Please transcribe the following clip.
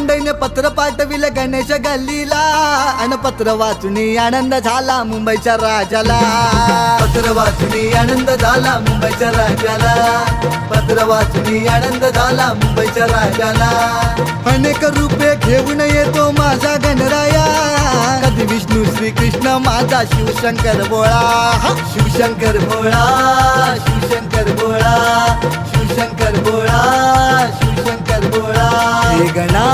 मंडईने पत्र पाठविले गणेश गल्लीला अन पत्र वाचून आनंद झाला मुंबईच्या राजाला. पत्र वाचून आनंद झाला मुंबईच्या राजाला. पत्र वाचून आनंद झाला मुंबईच्या राजाला. अनेक रूपे घेऊन येतो माझा गणराया, कधी विष्णू श्रीकृष्ण माझा शिवशंकर भोळा. शिवशंकर भोळा, शिवशंकर भोळा, शिवशंकर भोळा, शिवशंकर भोळा. हे गणा